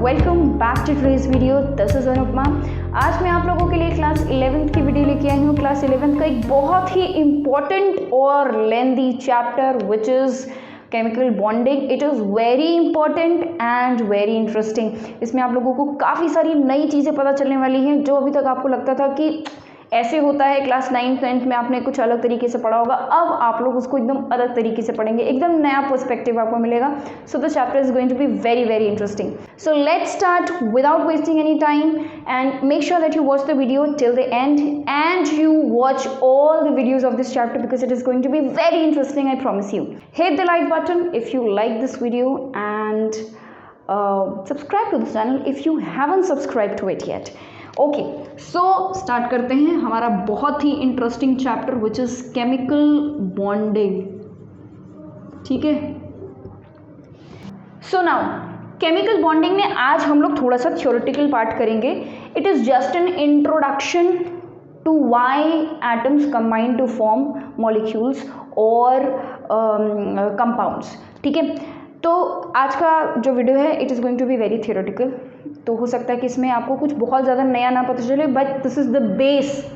Welcome back to today's video. This is Anupama. आज मैं आप लोगों के लिए क्लास 11th की वीडियो लेके आई हूँ। क्लास 11th का एक बहुत ही इम्पॉर्टेंट और lengthy chapter which is chemical bonding. It is very important and very interesting. इसमें आप लोगों को काफ़ी सारी नई चीज़ें पता चलने वाली हैं जो अभी तक आपको लगता था कि ऐसे होता है। क्लास 9th 10th में आपने कुछ अलग तरीके से पढ़ा होगा, अब आप लोग उसको एकदम अलग तरीके से पढ़ेंगे, एकदम नया पर्सपेक्टिव आपको मिलेगा। So the chapter is going to be very very interesting. So let's start without wasting any time and make sure that you watch the video till the end and you watch all the videos of this chapter because it is going to be very interesting, I promise you. Hit the like button if you like this video and subscribe to this channel if you haven't subscribed to it yet. Okay, so start करते हैं हमारा बहुत ही interesting chapter which is chemical bonding. ठीक है, so now chemical bonding में आज हम लोग थोड़ा सा थ्योरेटिकल पार्ट करेंगे। It is just an introduction to why atoms combine to form molecules और कंपाउंड्स। ठीक है, तो आज का जो वीडियो है it is going to be very theoretical. तो हो सकता है कि इसमें आपको कुछ बहुत ज़्यादा नया ना पता चले, but this is the base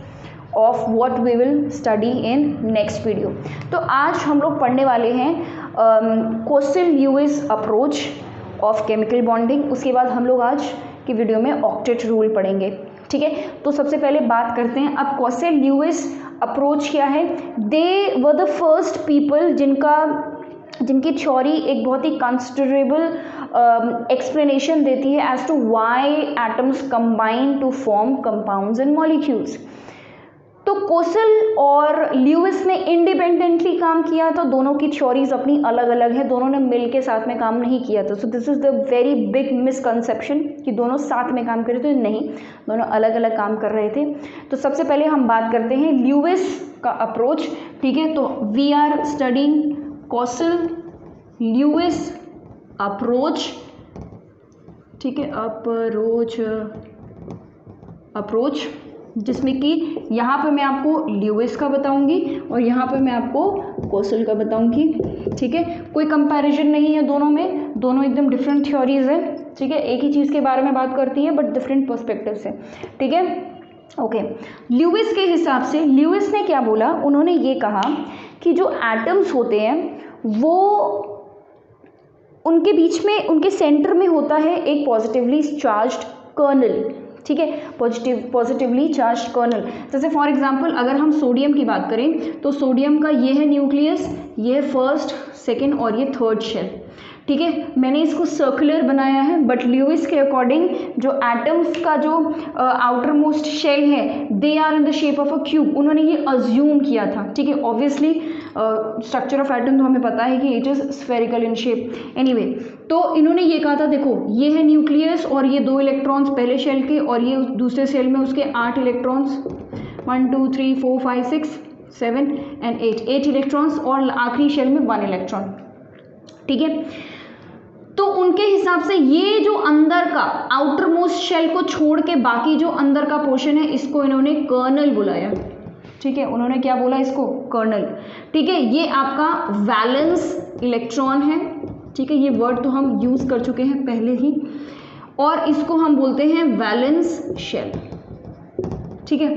of what we will study in next video. तो आज हम लोग पढ़ने वाले हैं Kossel Lewis approach of chemical bonding. उसके बाद हम लोग आज की वीडियो में ऑक्टेट रूल पढ़ेंगे। ठीक है, तो सबसे पहले बात करते हैं अब कोसेल-ल्यूइस अप्रोच क्या है। They were the first people जिनकी थ्योरी एक बहुत ही कंसिडरेबल एक्सप्लेनेशन देती है as to why atoms combine to form compounds and molecules. तो कोसेल और ल्यूइस ने इंडिपेंडेंटली काम किया, तो दोनों की थ्योरीज अपनी अलग अलग है, दोनों ने मिलके साथ में काम नहीं किया था। So this is the very big misconception कि दोनों साथ में काम कर रहे थे। नहीं, दोनों अलग अलग काम कर रहे थे। तो सबसे पहले हम बात करते हैं ल्यूइस का अप्रोच। ठीक है, तो we are studying Kossel Lewis approach. ठीक है, अप्रोच जिसमें कि यहाँ पे मैं आपको ल्यूइस का बताऊंगी और यहाँ पे मैं आपको कोसेल का बताऊंगी। ठीक है, कोई कंपैरिजन नहीं है दोनों में, दोनों एकदम डिफरेंट थ्योरीज है। ठीक है, एक ही चीज़ के बारे में बात करती है बट डिफरेंट पर्सपेक्टिव से। ठीक है, ओके। ल्यूइस के हिसाब से ल्यूइस ने क्या बोला, उन्होंने ये कहा कि जो एटम्स होते हैं वो उनके बीच में, उनके सेंटर में होता है एक पॉजिटिवली चार्ज्ड कर्नल। ठीक है, पॉजिटिवली चार्ज्ड कर्नल। जैसे फॉर एग्जांपल अगर हम सोडियम की बात करें तो सोडियम का ये है न्यूक्लियस, ये फर्स्ट, सेकंड और ये थर्ड शेल। ठीक है, मैंने इसको सर्कुलर बनाया है, बट ल्यूइस के अकॉर्डिंग जो एटम्स का जो आउटर मोस्ट शेल है they are in the shape of a cube. उन्होंने ये अज्यूम किया था। ठीक है, ऑब्वियसली स्ट्रक्चर ऑफ एटम तो हमें पता है कि it is spherical in shape. Anyway, तो इन्होंने ये कहा था, देखो ये है न्यूक्लियस और ये 2 इलेक्ट्रॉन्स पहले शेल के और ये दूसरे शेल में उसके 8 इलेक्ट्रॉन्स, 1 2 3 4 5 6 7 एंड 8 इलेक्ट्रॉन्स और आखिरी शेल में 1 इलेक्ट्रॉन। ठीक है, तो उनके हिसाब से ये जो अंदर का आउटर मोस्ट शेल को छोड़ के बाकी जो अंदर का पोर्शन है इसको इन्होंने कर्नल बुलाया। ठीक है, उन्होंने क्या बोला इसको, कर्नल। ठीक है, ये आपका वैलेंस इलेक्ट्रॉन है। ठीक है, ये वर्ड तो हम यूज कर चुके हैं पहले ही, और इसको हम बोलते हैं वैलेंस शेल। ठीक है,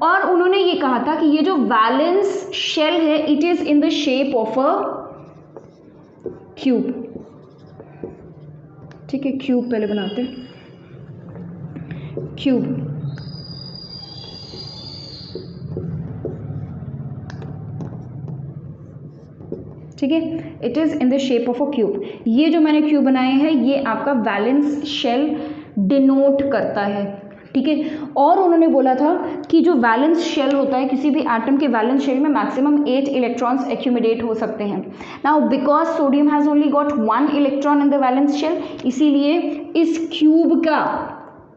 और उन्होंने ये कहा था कि ये जो वैलेंस शेल है it is in the shape of a cube. ठीक है, क्यूब पहले बनाते हैं, क्यूब। ठीक है, it is in the shape of a cube. ये जो मैंने क्यूब बनाए हैं ये आपका वैलेंस शेल डिनोट करता है। ठीक है, और उन्होंने बोला था कि जो वैलेंस शेल होता है किसी भी एटम के वैलेंस शेल में मैक्सिमम 8 इलेक्ट्रॉन्स एक्यूमुलेट हो सकते हैं। Now because sodium has only got 1 electron in the valence shell, इसीलिए इस क्यूब का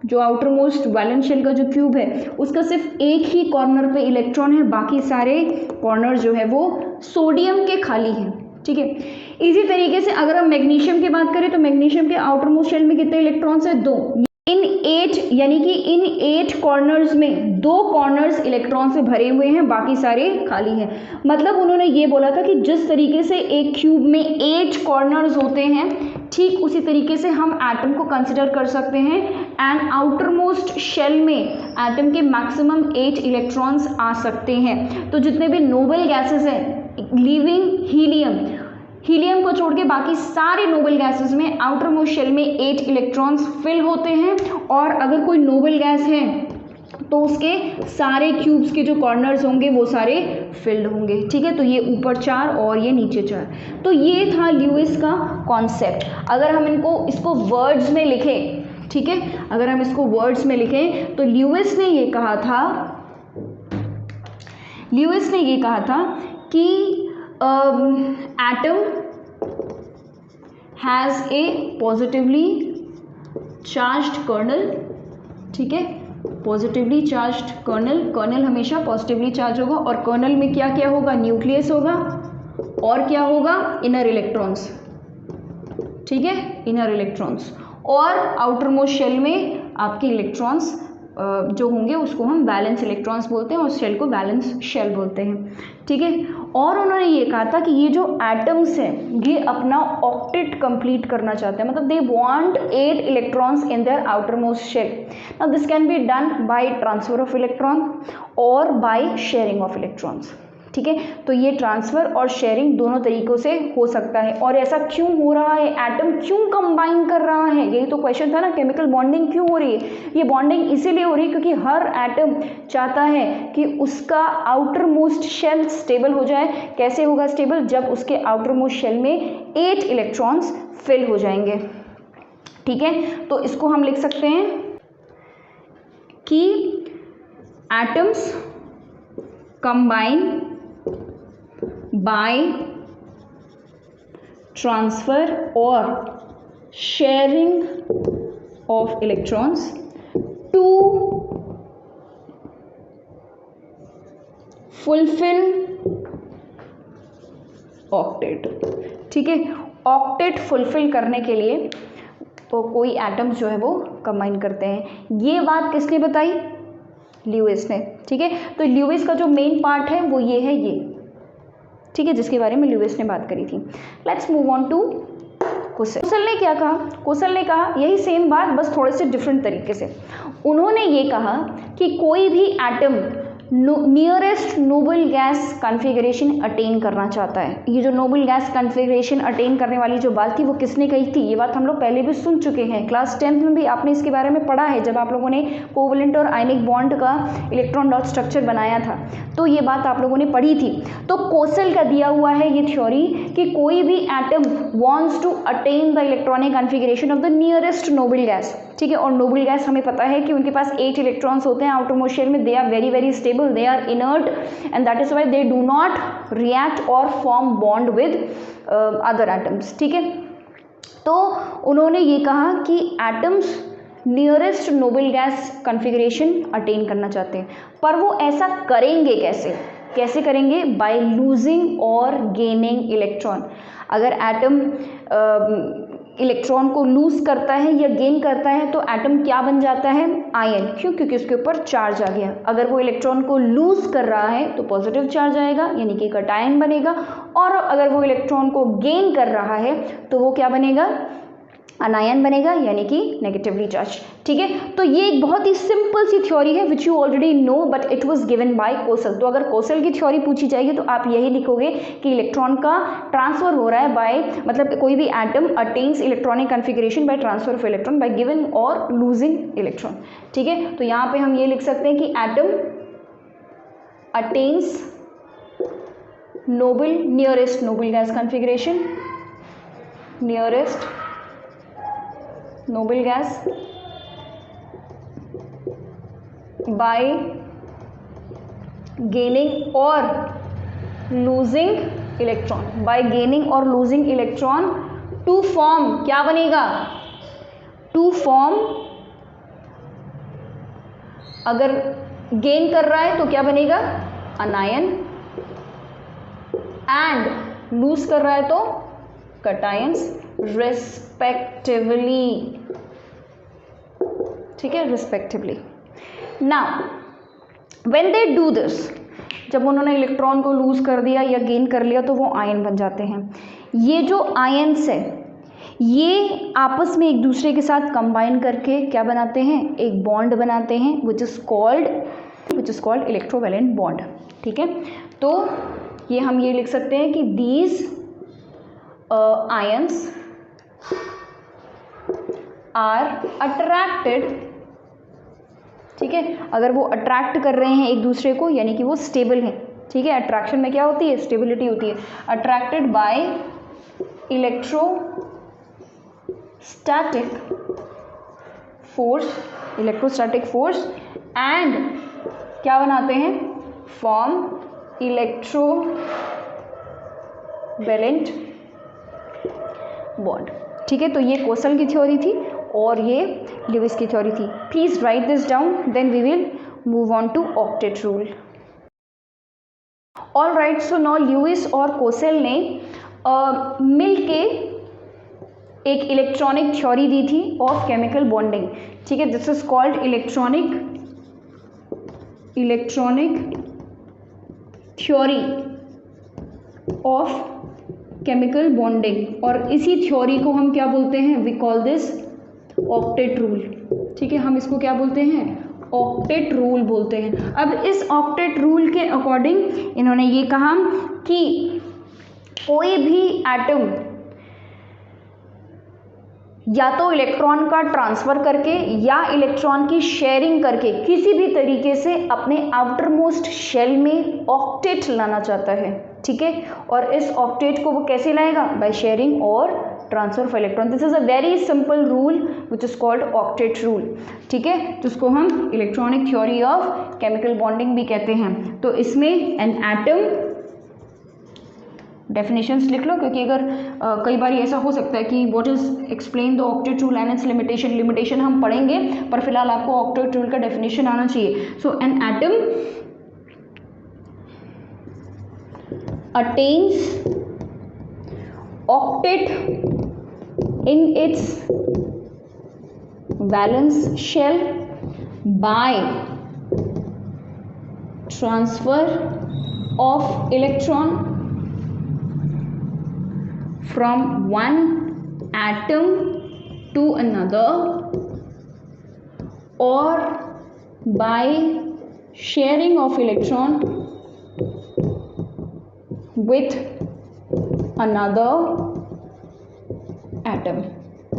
जो आउटर मोस्ट वैलेंस शेल का जो क्यूब है उसका सिर्फ एक ही कॉर्नर पे इलेक्ट्रॉन है, बाकी सारे कॉर्नर जो है वो सोडियम के खाली हैं। ठीक है, इसी तरीके से अगर हम मैग्नीशियम की बात करें तो मैग्नीशियम के आउटर मोस्ट शेल में कितने इलेक्ट्रॉन्स है, 2। इन 8 यानी कि इन 8 कॉर्नर्स में 2 कॉर्नर्स इलेक्ट्रॉन से भरे हुए हैं, बाकी सारे खाली हैं। मतलब उन्होंने ये बोला था कि जिस तरीके से एक क्यूब में 8 कॉर्नर्स होते हैं ठीक उसी तरीके से हम एटम को कंसिडर कर सकते हैं। एंड आउटर मोस्ट शेल में एटम के मैक्सिमम 8 इलेक्ट्रॉन्स आ सकते हैं। तो जितने भी नोबल गैसेस हैं लीविंग हीलियम को छोड़ के बाकी सारे नोबल गैसेस में आउटर मोस्ट शेल में 8 इलेक्ट्रॉन्स फिल होते हैं। और अगर कोई नोबल गैस है तो उसके सारे क्यूब्स के जो कॉर्नर्स होंगे वो सारे फिल्ड होंगे। ठीक है, तो ये ऊपर 4 और ये नीचे 4। तो ये था ल्यूइस का कॉन्सेप्ट। अगर हम इसको वर्ड्स में लिखें, ठीक है, अगर हम इसको वर्ड्स में लिखें तो ल्यूइस ने ये कहा था कि atom has a positively charged kernel. ठीक है, पॉजिटिवली चार्ज्ड कर्नल हमेशा पॉजिटिवली चार्ज होगा। और कर्नल में क्या क्या होगा? न्यूक्लियस होगा और क्या होगा? Inner electrons. ठीक है, इनर इलेक्ट्रॉन्स। और आउटर मोस्ट शेल में आपके इलेक्ट्रॉन्स जो होंगे उसको हम वैलेंस इलेक्ट्रॉन्स बोलते हैं और शेल को वैलेंस शेल बोलते हैं। ठीक है, और उन्होंने ये कहा था कि ये जो एटम्स हैं ये अपना ऑक्टेट कंप्लीट करना चाहते हैं, मतलब they want 8 electrons in their outer most shell. Now this can be done by transfer of electron और बाय शेयरिंग ऑफ इलेक्ट्रॉन्स। ठीक है, तो ये ट्रांसफ़र और शेयरिंग दोनों तरीक़ों से हो सकता है। और ऐसा क्यों हो रहा है? एटम क्यों कंबाइन कर रहा है? यही तो क्वेश्चन था ना, केमिकल बॉन्डिंग क्यों हो रही है? ये बॉन्डिंग इसीलिए हो रही है क्योंकि हर एटम चाहता है कि उसका आउटर मोस्ट शेल स्टेबल हो जाए। कैसे होगा स्टेबल? जब उसके आउटर मोस्ट शेल में 8 इलेक्ट्रॉन्स फिल हो जाएंगे। ठीक है, तो इसको हम लिख सकते हैं कि atoms combine by transfer or sharing of electrons to fulfill octet। ठीक है, ऑक्टेट फुलफिल करने के लिए तो कोई एटम्स जो है वो कंबाइन करते हैं। ये बात किसने बताई? ल्यूइस ने। ठीक है, तो ल्यूइस का जो मेन पार्ट है वो ये है, ये, ठीक है, जिसके बारे में ल्यूइस ने बात करी थी। Let's move on to Kossel ने क्या कहा? कोसेल ने कहा यही सेम बात, बस थोड़े से डिफरेंट तरीके से। उन्होंने ये कहा कि कोई भी atom nearest noble gas configuration attain करना चाहता है। ये जो नोबल गैस कॉन्फ़िगरेशन अटेन करने वाली जो बात थी वो किसने कही थी? ये बात हम लोग पहले भी सुन चुके हैं, क्लास 10th में भी आपने इसके बारे में पढ़ा है जब आप लोगों ने कोवलेंट और आयनिक बॉन्ड का इलेक्ट्रॉन डॉट स्ट्रक्चर बनाया था, तो ये बात आप लोगों ने पढ़ी थी। तो कोसेल का दिया हुआ है ये थ्योरी कि कोई भी atom wants to attain the electronic configuration of the nearest noble gas. ठीक है, और नोबल गैस हमें पता है कि उनके पास 8 इलेक्ट्रॉन्स होते हैं आउटर मोस्ट शेल में। They are very very stable, they are inert and that is why they do not react or form bond with other atoms। ठीक है, तो उन्होंने ये कहा कि atoms nearest noble gas configuration attain करना चाहते हैं, पर वो ऐसा करेंगे कैसे करेंगे? बाय लूजिंग और गेनिंग इलेक्ट्रॉन। अगर एटम इलेक्ट्रॉन को लूज करता है या गेन करता है तो एटम क्या बन जाता है? आयन। क्यों? क्योंकि उसके ऊपर चार्ज आ गया। अगर वो इलेक्ट्रॉन को लूज कर रहा है तो पॉजिटिव चार्ज आएगा यानी कि कटायन बनेगा, और अगर वो इलेक्ट्रॉन को गेन कर रहा है तो वो क्या बनेगा? अनायन बनेगा यानी कि नेगेटिवली चार्ज। ठीक है, तो ये एक बहुत ही सिंपल सी थ्योरी है which you already know but it was given by Kossel. तो अगर कोसेल की थ्योरी पूछी जाएगी तो आप यही लिखोगे कि इलेक्ट्रॉन का ट्रांसफर हो रहा है बाय, मतलब कोई भी atom attains electronic configuration bye transfer of electron by given और लूजिंग इलेक्ट्रॉन। ठीक है, तो यहाँ पे हम ये लिख सकते हैं कि atom attains nearest noble gas configuration, nearest noble gas bye gaining और लूजिंग इलेक्ट्रॉन, बाय गेनिंग और लूजिंग इलेक्ट्रॉन टू फॉर्म, क्या बनेगा? टू फॉर्म, अगर गेन कर रहा है तो क्या बनेगा? अनायन, एंड लूज कर रहा है तो कटायंस रिस्पेक्टिवली। ठीक है, respectively. Now when they do this, जब उन्होंने इलेक्ट्रॉन को लूज कर दिया या गेन कर लिया तो वो आयन बन जाते हैं। ये जो आयन्स है ये आपस में एक दूसरे के साथ कंबाइन करके क्या बनाते हैं, एक बॉन्ड बनाते हैं which is called electrovalent bond. ठीक है, तो हम ये लिख सकते हैं कि दीज आयंस आर अट्रैक्टेड। ठीक है, अगर वो अट्रैक्ट कर रहे हैं एक दूसरे को यानी कि वो स्टेबल हैं। ठीक है, अट्रैक्शन में क्या होती है, स्टेबिलिटी होती है। Attracted by electrostatic force and क्या बनाते हैं, फॉर्म इलेक्ट्रोवैलेंट बॉन्ड। ठीक है, तो ये कोसल की थ्योरी थी और ये ल्यूइस की थ्योरी थी। Please write this down, then we will move on to octet rule. All right, so now Lewis और कोसेल ने मिलके एक इलेक्ट्रॉनिक थ्योरी दी थी ऑफ केमिकल बॉन्डिंग। ठीक है, this is called electronic theory of chemical bonding, और इसी theory को हम क्या बोलते हैं, we call this octet rule. ठीक है, हम इसको क्या बोलते हैं, ऑक्टेट रूल बोलते हैं। अब इस ऑक्टेट रूल के अकॉर्डिंग इन्होंने ये कहा कि कोई भी एटम या तो इलेक्ट्रॉन का ट्रांसफर करके या इलेक्ट्रॉन की शेयरिंग करके किसी भी तरीके से अपने आउटर मोस्ट शेल में ऑक्टेट लाना चाहता है। ठीक है, और इस ऑक्टेट को वो कैसे लाएगा, बाय शेयरिंग और transfer of electron. This is a very simple rule which is called octet rule. ठीक है, जिसको हम electronic theory of chemical bonding भी कहते हैं। तो इसमें एन एटम, डेफिनेशंस लिख लो, क्योंकि अगर कई बार ऐसा हो सकता है कि what is explain the octet rule and it's limitation हम पढ़ेंगे, पर फिलहाल आपको ऑक्टेट रूल का डेफिनेशन आना चाहिए। So an atom attains octet in its valence shell by transfer of electron from one atom to another or by sharing of electron with another atom।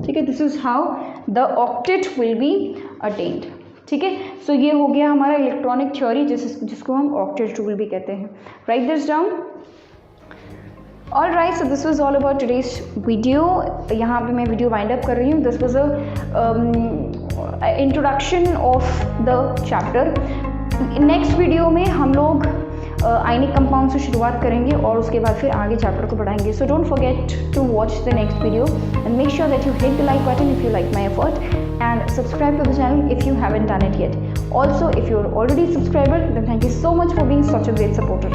ठीक है, this is how the octet will be attend. ठीक है, सो ये हो गया हमारा electronic theory जिसको हम ऑक्टेट रूल भी कहते हैं। Right this down. All right, so this was all about today's video. यहाँ पे मैं वीडियो वाइंड अप कर रही हूँ। This was a introduction of the chapter. Next video में हम लोग आयनिक कंपाउंड से शुरुआत करेंगे और उसके बाद फिर आगे चैप्टर को बढ़ाएंगे। So don't forget to watch the next video and make sure that you hit the like button if you like my effort and subscribe to the channel if you haven't done it yet. Also, if you're already a subscriber, then thank you so much for being such a great supporter.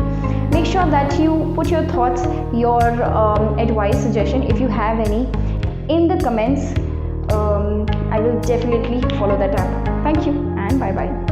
Make sure that you put your thoughts, your advice, suggestion, if you have any, in the comments. I will definitely follow that up. Thank you and bye bye.